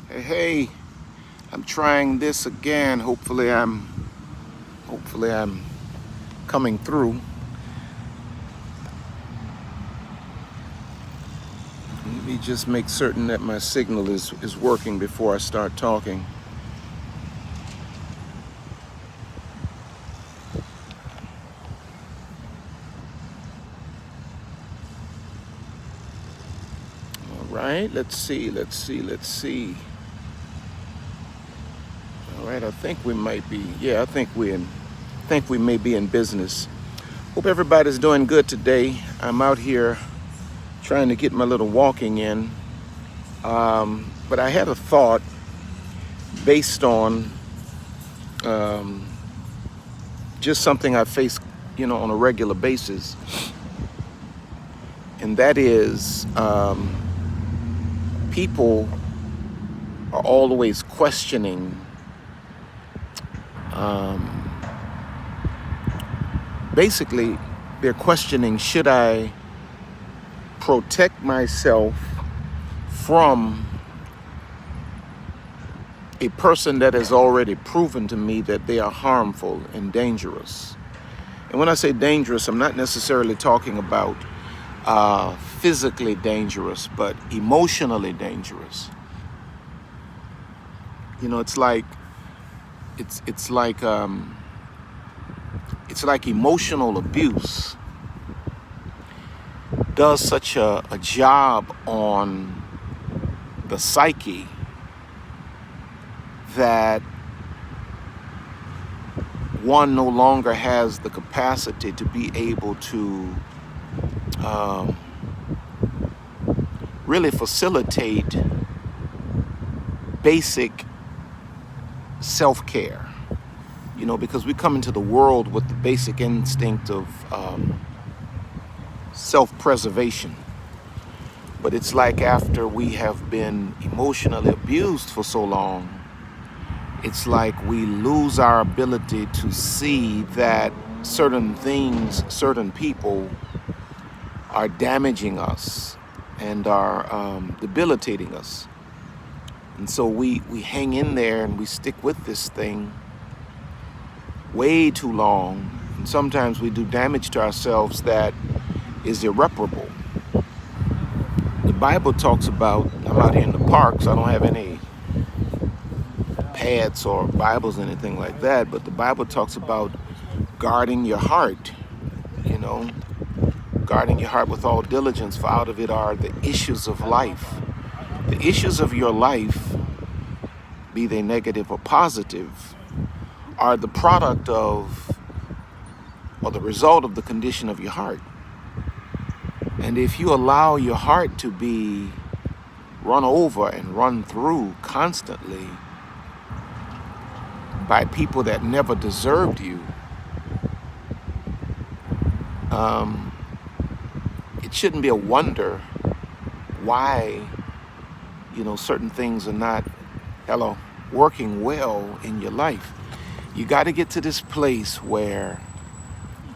Hey, I'm trying this again. Hopefully I'm coming through. Let me just make certain that my signal is working before I start talking. All right, let's see. All right, I think we might be. Yeah, I think we may be in business. Hope everybody's doing good today. I'm out here trying to get my little walking in. But I had a thought based on just something I face, on a regular basis, and that is people are always questioning. Basically, they're questioning: should I protect myself from a person that has already proven to me that they are harmful and dangerous? And when I say dangerous, I'm not necessarily talking about physically dangerous, but emotionally dangerous. It's like it's like emotional abuse does such a job on the psyche that one no longer has the capacity to be able to really facilitate basic self-care. Because we come into the world with the basic instinct of self-preservation. But it's like after we have been emotionally abused for so long, it's like we lose our ability to see that certain things, certain people are damaging us and are debilitating us. And so we hang in there and we stick with this thing way too long. And sometimes we do damage to ourselves that is irreparable. The Bible talks about, I'm out here in the park, so I don't have any pads or Bibles or anything like that, but the Bible talks about guarding your heart, guarding your heart with all diligence, for out of it are the issues of life. The issues of your life, be they negative or positive, are the product of, or the result of, the condition of your heart. And if you allow your heart to be run over and run through constantly by people that never deserved you, it shouldn't be a wonder why, certain things are not, working well in your life. You got to get to this place where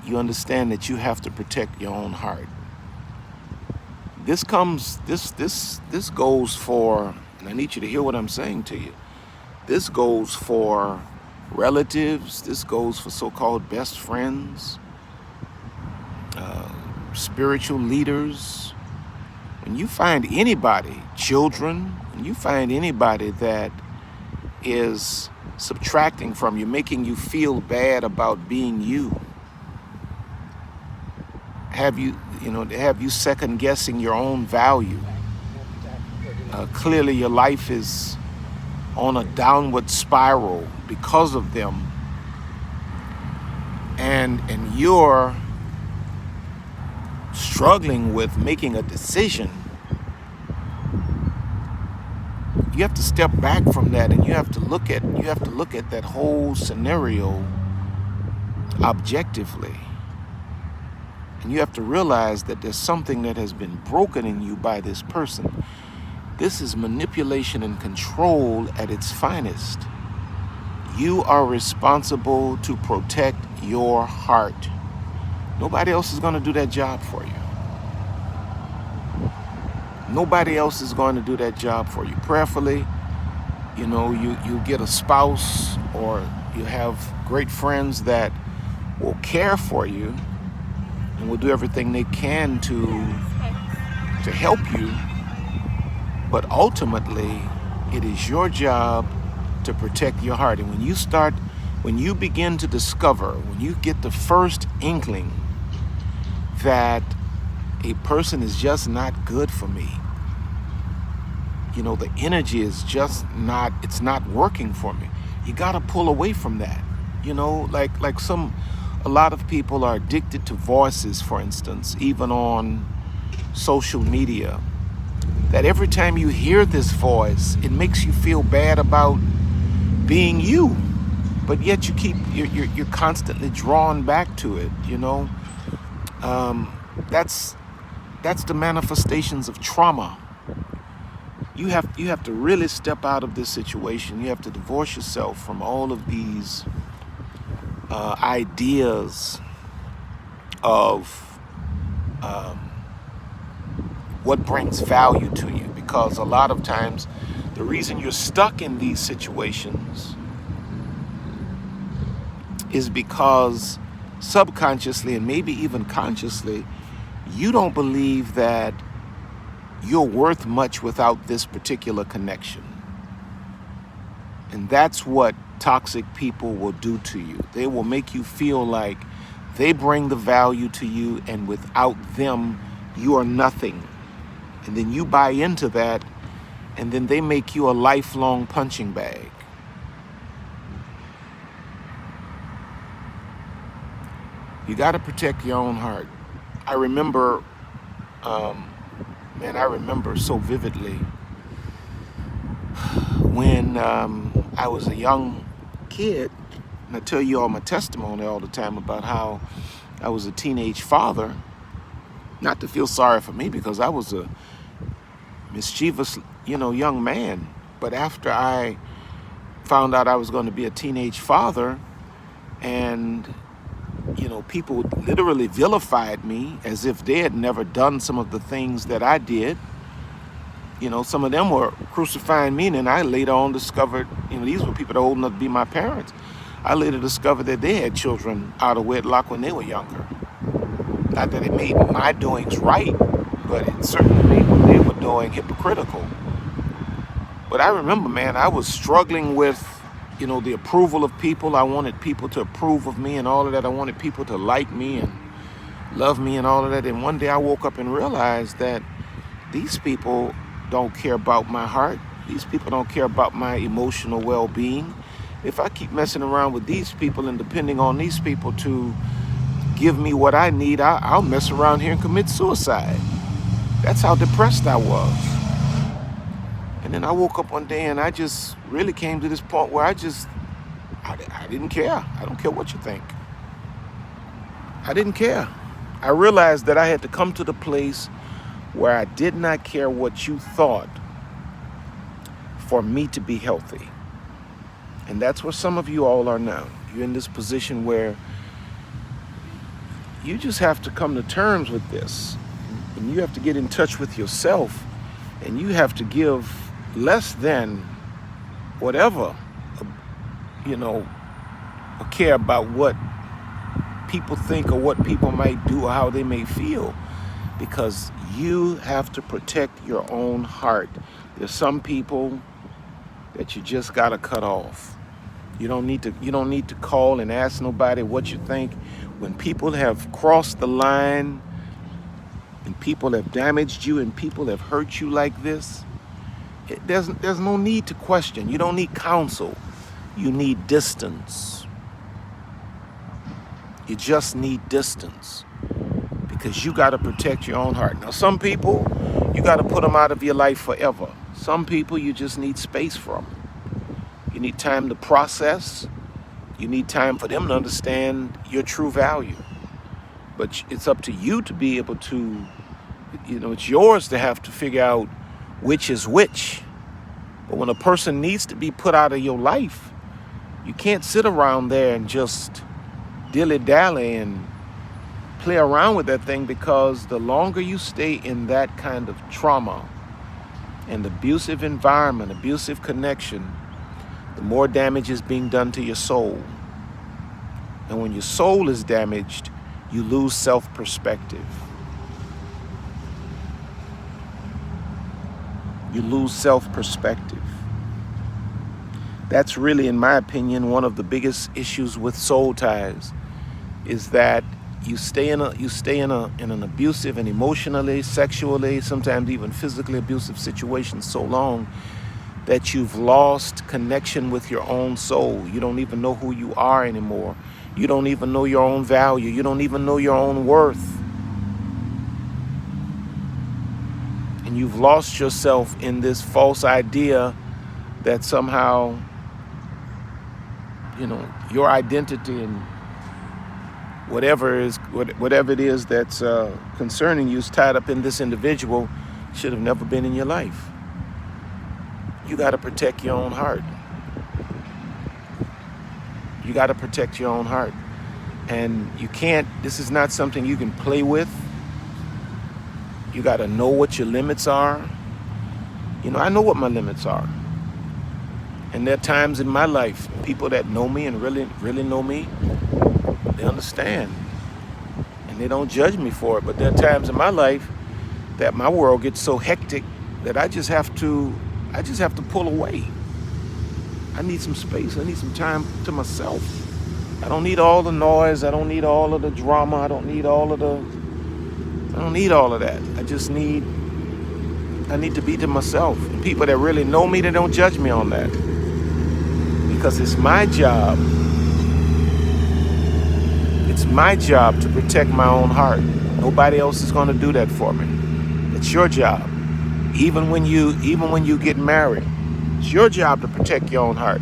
you understand that you have to protect your own heart. This goes for, and I need you to hear what I'm saying to you. This goes for relatives. This goes for so-called best friends, spiritual leaders. When you find anybody, children, when you find anybody that is subtracting from you, making you feel bad about being you, have you second guessing your own value. Clearly your life is on a downward spiral because of them, and you're struggling with making a decision. You have to step back from that, and you have to look at that whole scenario objectively. And you have to realize that there's something that has been broken in you by this person. This is manipulation and control at its finest. You are responsible to protect your heart. Nobody else is going to do that job for you. Nobody else is going to do that job for you. Prayerfully, You know, you get a spouse, or you have great friends that will care for you and will do everything they can to help you. But ultimately, it is your job to protect your heart. And when you begin to discover, when you get the first inkling that a person is just not good for me, you know, the energy is just not, it's not working for me. You got to pull away from that. You know, like a lot of people are addicted to voices, for instance, even on social media, that every time you hear this voice, it makes you feel bad about being you, but yet you're constantly drawn back to it. You know, that's the manifestations of trauma. You have to really step out of this situation. You have to divorce yourself from all of these ideas of what brings value to you, because a lot of times the reason you're stuck in these situations is because subconsciously and maybe even consciously, you don't believe that you're worth much without this particular connection. And that's what toxic people will do to you. They will make you feel like they bring the value to you, and without them, you are nothing. And then you buy into that, and then they make you a lifelong punching bag. You got to protect your own heart. I remember, I remember so vividly when I was a young kid, and I tell you all my testimony all the time about how I was a teenage father. Not to feel sorry for me, because I was a mischievous, young man. But after I found out I was going to be a teenage father, and people literally vilified me as if they had never done some of the things that I did. Some of them were crucifying me, and then I later on discovered, these were people that were old enough to be my parents. I later discovered that they had children out of wedlock when they were younger. Not that it made my doings right, but it certainly made what they were doing hypocritical. But I remember, man, I was struggling with, the approval of people. I wanted people to approve of me and all of that. I wanted people to like me and love me and all of that. And one day I woke up and realized that these people don't care about my heart. These people don't care about my emotional well-being. If I keep messing around with these people and depending on these people to give me what I need, I'll mess around here and commit suicide. That's how depressed I was. And then I woke up one day and I just really came to this point where I didn't care. I don't care what you think. I didn't care. I realized that I had to come to the place where I did not care what you thought for me to be healthy. And that's where some of you all are now. You're in this position where you just have to come to terms with this. And you have to get in touch with yourself, and you have to give less than whatever, or care about what people think or what people might do or how they may feel, because you have to protect your own heart. There's some people that you just got to cut off. You don't need to call and ask nobody what you think. When people have crossed the line and people have damaged you and people have hurt you like this, there's no need to question. You don't need counsel. You need distance. You just need distance, because you got to protect your own heart. Now, some people, you got to put them out of your life forever. Some people, you just need space from. You need time to process. You need time for them to understand your true value. But it's up to you to be able to, it's yours to have to figure out which is which. But when a person needs to be put out of your life, you can't sit around there and just dilly-dally and play around with that thing, because the longer you stay in that kind of trauma and abusive environment, abusive connection, the more damage is being done to your soul. And when your soul is damaged, you lose self-perspective. You lose self-perspective. That's really, in my opinion, one of the biggest issues with soul ties, is that you stay in an abusive and emotionally, sexually, sometimes even physically abusive situation so long that you've lost connection with your own soul. You don't even know who you are anymore. You don't even know your own value. You don't even know your own worth. And you've lost yourself in this false idea that somehow, your identity and whatever it is that's concerning you is tied up in this individual, should have never been in your life. You got to protect your own heart. You got to protect your own heart. And you can't, this is not something you can play with. You got to know what your limits are. I know what my limits are. And there are times in my life, people that know me and really, really know me, they understand. And they don't judge me for it. But there are times in my life that my world gets so hectic that I just have to pull away. I need some space. I need some time to myself. I don't need all the noise. I don't need all of the drama. I don't need all of that. I need to be to myself. And people that really know me, they don't judge me on that. Because it's my job. It's my job to protect my own heart. Nobody else is going to do that for me. It's your job. Even when you get married, it's your job to protect your own heart.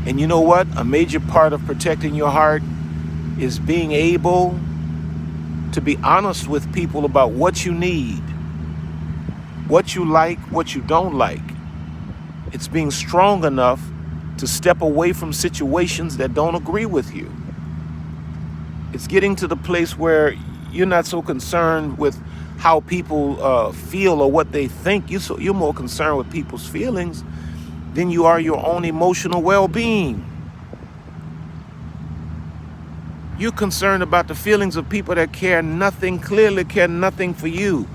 And you know what? A major part of protecting your heart is being able to be honest with people about what you need, what you like, what you don't like. It's being strong enough to step away from situations that don't agree with you. It's getting to the place where you're not so concerned with how people feel or what they think. You're more concerned with people's feelings than you are your own emotional well-being. You're concerned about the feelings of people that clearly care nothing for you.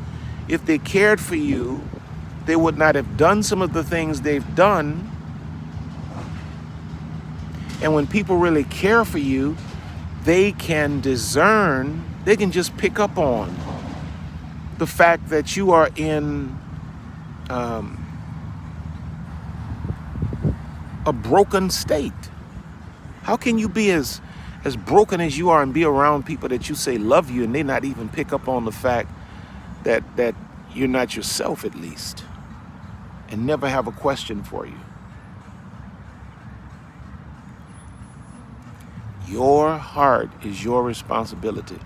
If they cared for you, they would not have done some of the things they've done. And when people really care for you, they can discern, they can just pick up on the fact that you are in a broken state. How can you be as broken as you are and be around people that you say love you and they not even pick up on the fact that you're not yourself, at least, and never have a question for you? Your heart is your responsibility.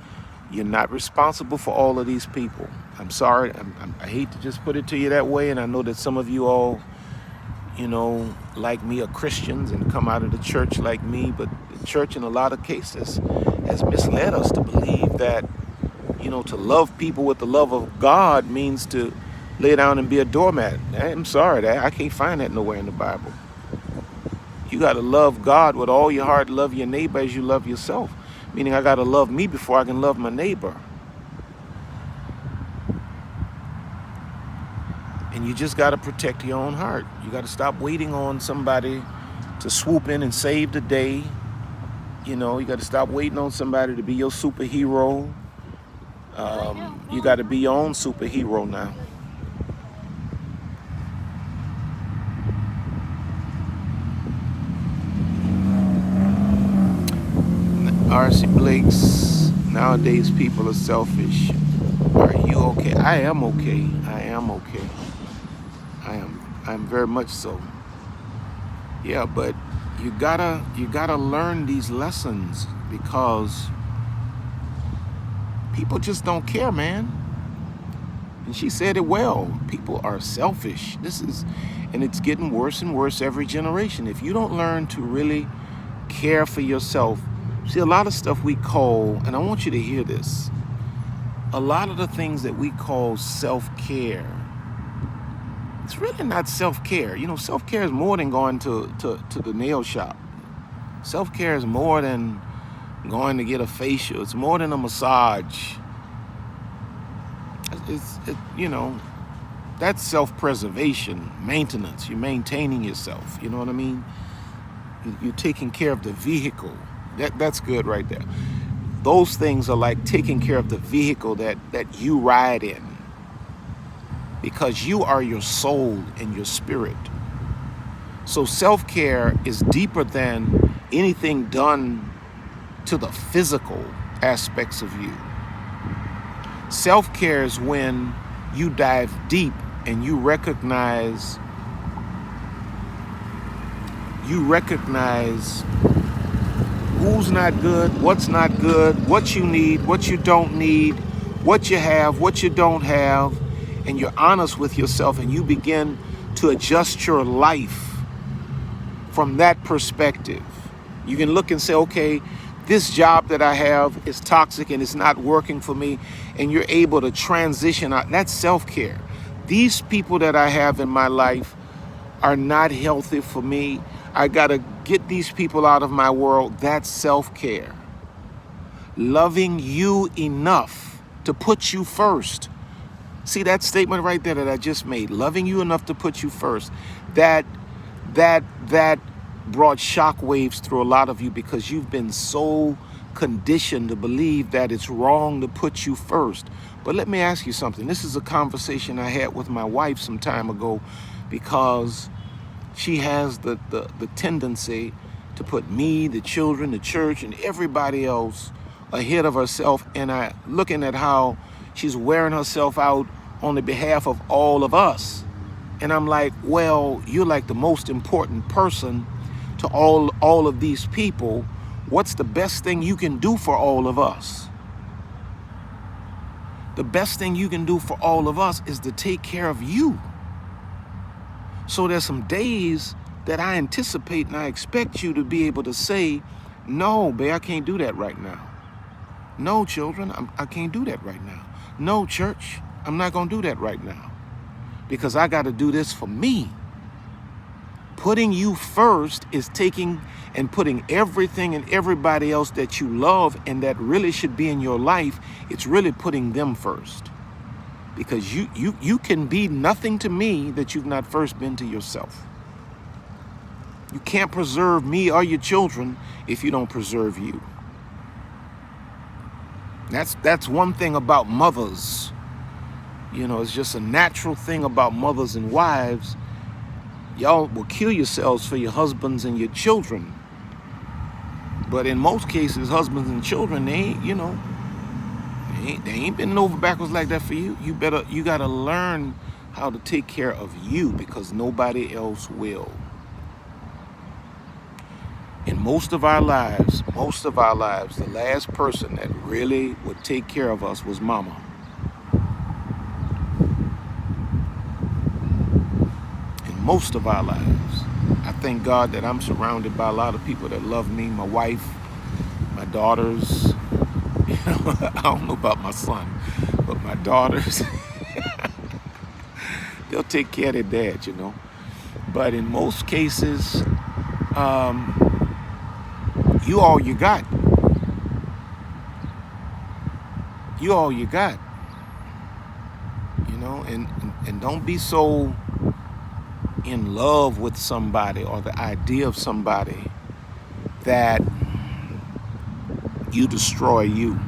You're not responsible for all of these people. I'm sorry. I hate to just put it to you that way. And I know that some of you all, like me, are Christians and come out of the church like me. But the church, in a lot of cases, has misled us to believe that, to love people with the love of God means to lay down and be a doormat. I'm sorry. I can't find that nowhere in the Bible. You got to love God with all your heart, love your neighbor as you love yourself. Meaning I got to love me before I can love my neighbor. And you just got to protect your own heart. You got to stop waiting on somebody to swoop in and save the day. You got to stop waiting on somebody to be your superhero. You got to be your own superhero now. R.C. Blakes, nowadays people are selfish. Are you okay? I am okay. I'm very much so. Yeah, but you gotta learn these lessons, because people just don't care, man. And she said it well. People are selfish. And it's getting worse and worse every generation. If you don't learn to really care for yourself, see, a lot of stuff we call, and I want you to hear this, a lot of the things that we call self-care, it's it's really not self-care. You know, self-care is more than going to the nail shop. Self-care is more than going to get a facial. It's more than a massage. You know, that's self-preservation, maintenance. You're maintaining yourself. You know what I mean? You're taking care of the vehicle. That's good right there. Those things are like taking care of the vehicle that you ride in, because you are your soul and your spirit. So self-care is deeper than anything done to the physical aspects of you. Self-care is when you dive deep and you recognize who's not good, what's not good, what you need, what you don't need, what you have, what you don't have, and you're honest with yourself, and you begin to adjust your life from that perspective. You can look and say, okay, this job that I have is toxic and it's not working for me, and you're able to transition out. That's self-care. These people that I have in my life are not healthy for me. I gotta get these people out of my world. That's self-care. Loving you enough to put you first. See that statement right there that I just made? Loving you enough to put you first. That brought shockwaves through a lot of you, because you've been so conditioned to believe that it's wrong to put you first. But let me ask you something. This is a conversation I had with my wife some time ago, because she has the tendency to put me, the children, the church, and everybody else ahead of herself. And I looking at how she's wearing herself out on the behalf of all of us. And I'm like, well, you're like the most important person to all of these people. What's the best thing you can do for all of us? The best thing you can do for all of us is to take care of you. So there's some days that I anticipate and I expect you to be able to say, no, babe, I can't do that right now. No, children, I can't do that right now. No, church, I'm not going to do that right now, because I got to do this for me. Putting you first is taking and putting everything and everybody else that you love and that really should be in your life, it's really putting them first. Because you can be nothing to me that you've not first been to yourself. You can't preserve me or your children if you don't preserve you. That's one thing about mothers. You know, it's just a natural thing about mothers and wives. Y'all will kill yourselves for your husbands and your children. But in most cases, husbands and children, they ain't, you know, they ain't bending over backwards like that for you. You got to learn how to take care of you, because nobody else will. In most of our lives, the last person that really would take care of us was mama. In most of our lives. I thank God that I'm surrounded by a lot of people that love me, my wife, my daughters. You know, I don't know about my son, but my daughters, they'll take care of their dad, you know. But in most cases, you all you got. You all you got. You know, and don't be so in love with somebody or the idea of somebody that you destroy you.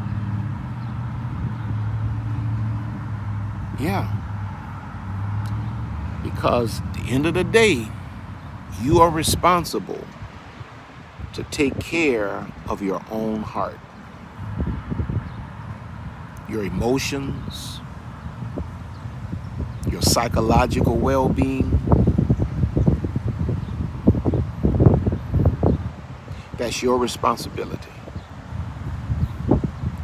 Yeah. Because at the end of the day, you are responsible to take care of your own heart, your emotions, your psychological well-being. That's your responsibility.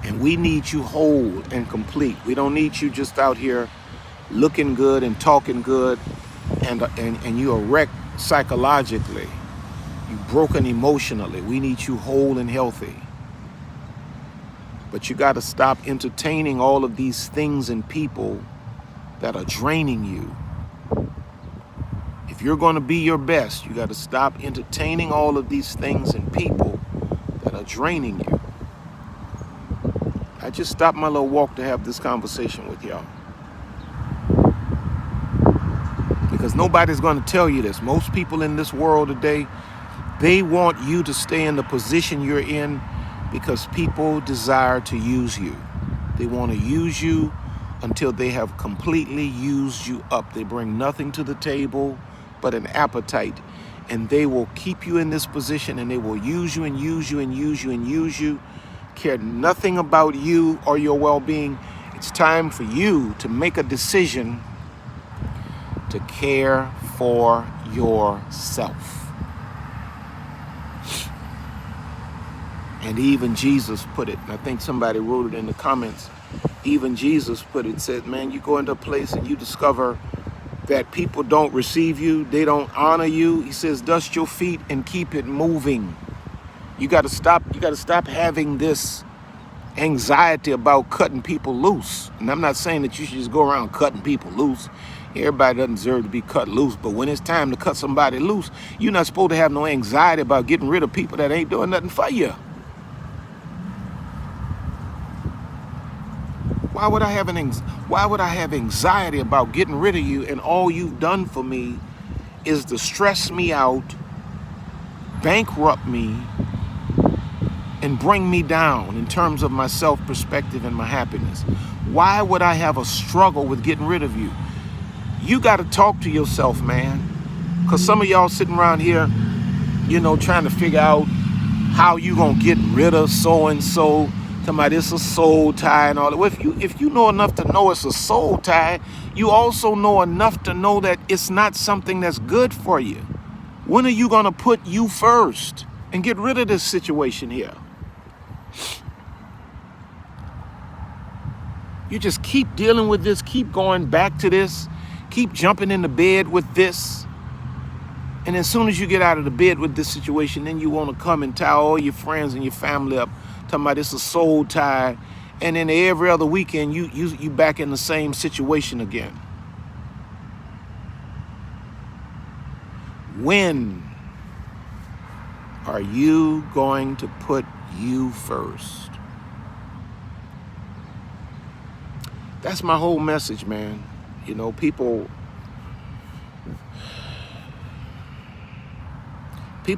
And we need you whole and complete. We don't need you just out here looking good and talking good and you're wrecked psychologically. You're broken emotionally. We need you whole and healthy. But you got to stop entertaining all of these things and people that are draining you. If you're going to be your best, you got to stop entertaining all of these things and people that are draining you. I just stopped my little walk to have this conversation with y'all. Because nobody's going to tell you this. Most people in this world today, they want you to stay in the position you're in because people desire to use you. They want to use you until they have completely used you up. They bring nothing to the table but an appetite, and they will keep you in this position, and they will use you and use you and use you and use you, care nothing about you or your well-being. It's time for you to make a decision to care for yourself. And even Jesus put it, and I think somebody wrote it in the comments, even Jesus put it, said, man, you go into a place and you discover that people don't receive you, they don't honor you. He says, dust your feet and keep it moving. You got to stop having this anxiety about cutting people loose. And I'm not saying that you should just go around cutting people loose. Everybody doesn't deserve to be cut loose, but when it's time to cut somebody loose, you're not supposed to have no anxiety about getting rid of people that ain't doing nothing for you. Why would I have anxiety about getting rid of you, and all you've done for me is to stress me out, bankrupt me, and bring me down in terms of my self-perspective and my happiness? Why would I have a struggle with getting rid of you? You got to talk to yourself, man. Because some of y'all sitting around here, trying to figure out how you going to get rid of so-and-so. Talking about it's a soul tie and all that. Well, if you know enough to know it's a soul tie, you also know enough to know that it's not something that's good for you. When are you going to put you first and get rid of this situation here? You just keep dealing with this, keep going back to this, keep jumping into bed with this. And as soon as you get out of the bed with this situation, then you want to come and tie all your friends and your family up, talking about it's a soul tie, and then every other weekend you back in the same situation again. When are you going to put you first? That's my whole message, man. People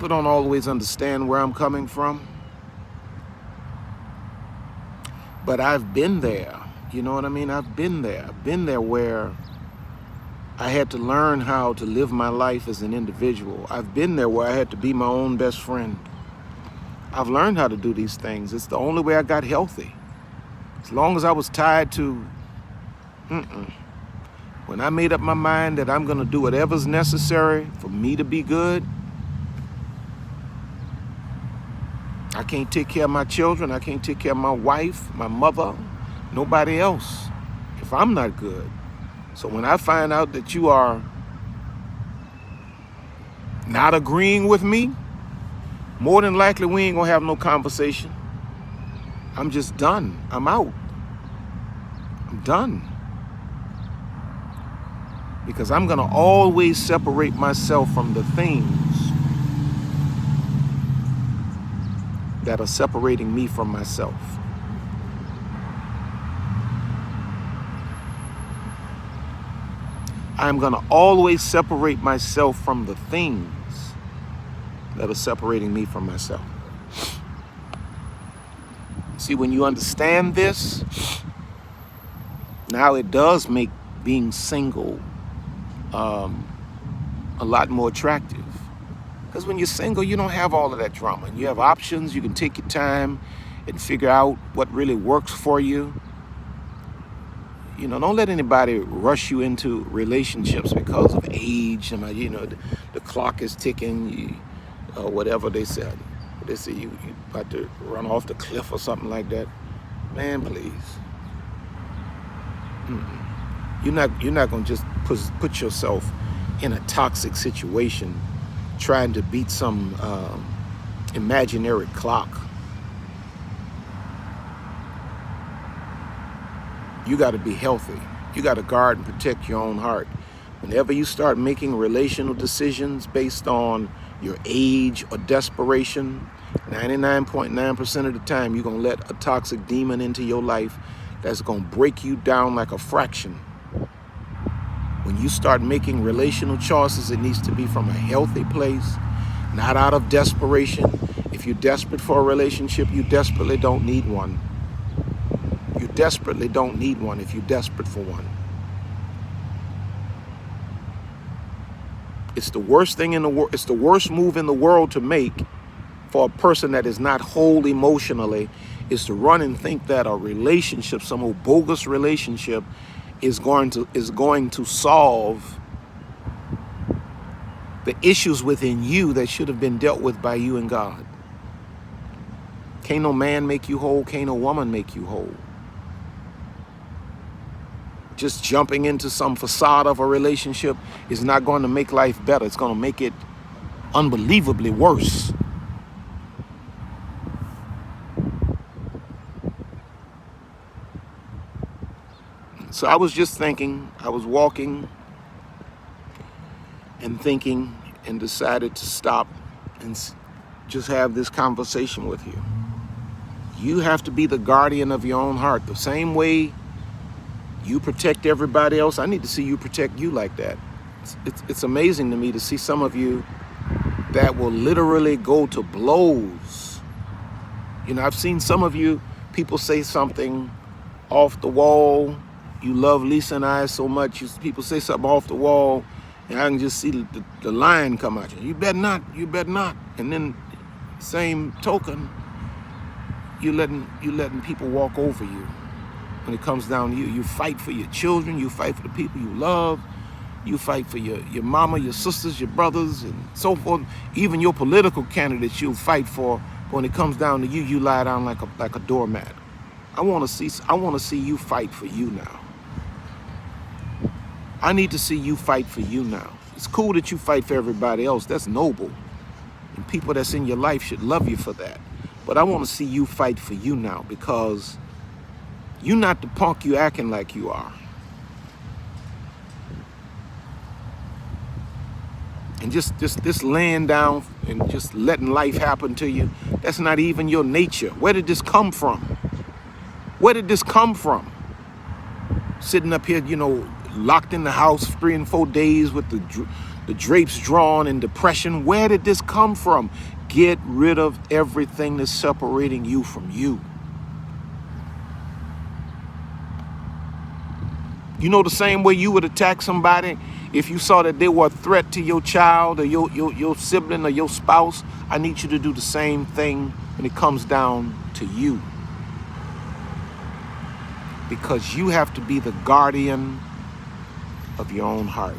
don't always understand where I'm coming from. But I've been there, you know what I mean? I've been there where I had to learn how to live my life as an individual. I've been there where I had to be my own best friend. I've learned how to do these things. It's the only way I got healthy. As long as I was tied to, when I made up my mind that I'm gonna do whatever's necessary for me to be good, I can't take care of my children. I can't take care of my wife, my mother, nobody else if I'm not good. So when I find out that you are not agreeing with me, more than likely we ain't gonna have no conversation. I'm just done. I'm out. I'm done. Because I'm gonna always separate myself from the things that are separating me from myself. I'm going to always separate myself from the things that are separating me from myself. See, when you understand this, now it does make being single a lot more attractive. Because when you're single, you don't have all of that drama. You have options. You can take your time and figure out what really works for you. Don't let anybody rush you into relationships because of age. The clock is ticking, whatever they said. They say you about to run off the cliff or something like that. Man, please. You're not going to just put yourself in a toxic situation trying to beat some imaginary clock. You got to be healthy. You got to guard and protect your own heart. Whenever you start making relational decisions based on your age or desperation, 99.9% of the time, you're going to let a toxic demon into your life that's going to break you down like a fraction. When you start making relational choices, it needs to be from a healthy place, not out of desperation. If you're desperate for a relationship, you desperately don't need one. You desperately don't need one if you're desperate for one. It's the worst thing in the world. It's the worst move in the world to make for a person that is not whole emotionally, is to run and think that a relationship, some old bogus relationship, is going to solve the issues within you that should have been dealt with by you and God. Can't no man make you whole. Can't no woman make you whole. Just jumping into some facade of a relationship is not going to make life better. It's going to make it unbelievably worse. So I was just thinking, I was walking and thinking, and decided to stop and just have this conversation with you. You have to be the guardian of your own heart. The same way you protect everybody else, I need to see you protect you like that. It's amazing to me to see some of you that will literally go to blows. You know, I've seen some of you, people say something off the wall. You love Lisa and I so much. People say something off the wall, and I can just see the line come out. You better not, you better not. And then, same token, you letting people walk over you. When it comes down to you, you fight for your children, you fight for the people you love, you fight for your mama, your sisters, your brothers, and so forth. Even your political candidates you'll fight for. But when it comes down to you, you lie down like a doormat. I want to see you fight for you now. I need to see you fight for you now. It's cool that you fight for everybody else. That's noble. And people that's in your life should love you for that. But I want to see you fight for you now, because you're not the punk you acting like you are. And just laying down and just letting life happen to you, that's not even your nature. Where did this come from? Where did this come from? Sitting up here, locked in the house 3 and 4 days with the drapes drawn in depression. Where did this come from? Get rid of everything that's separating you from you. You know, the same way you would attack somebody if you saw that they were a threat to your child or your sibling or your spouse. I need you to do the same thing when it comes down to you. Because you have to be the guardian of your own heart.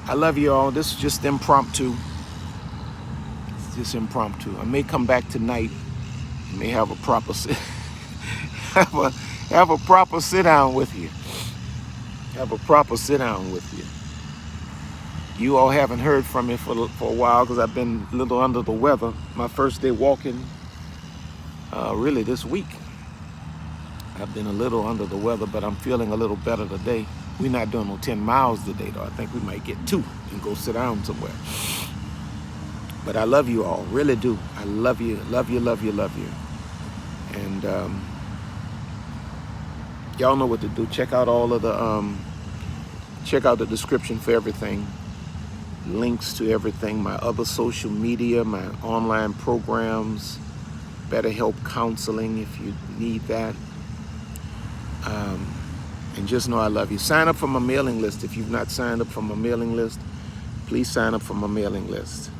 I love you all. This is just impromptu. It's just impromptu. I may come back tonight. I may have a proper have a proper sit down with you. Have a proper sit down with you. You all haven't heard from me for a while because I've been a little under the weather. My first day walking, really this week. I've been a little under the weather, but I'm feeling a little better today. We're not doing no 10 miles today, though. I think we might get 2 and go sit down somewhere. But I love you all, really do. I love you, love you, love you, love you. And y'all know what to do. Check out all of the, check out the description for everything. Links to everything, my other social media, my online programs, BetterHelp counseling if you need that. And just know I love you. Sign up for my mailing list. If you've not signed up for my mailing list, please sign up for my mailing list.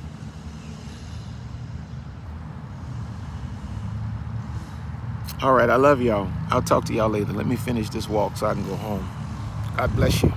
All right, I love y'all. I'll talk to y'all later. Let me finish this walk so I can go home. God bless you.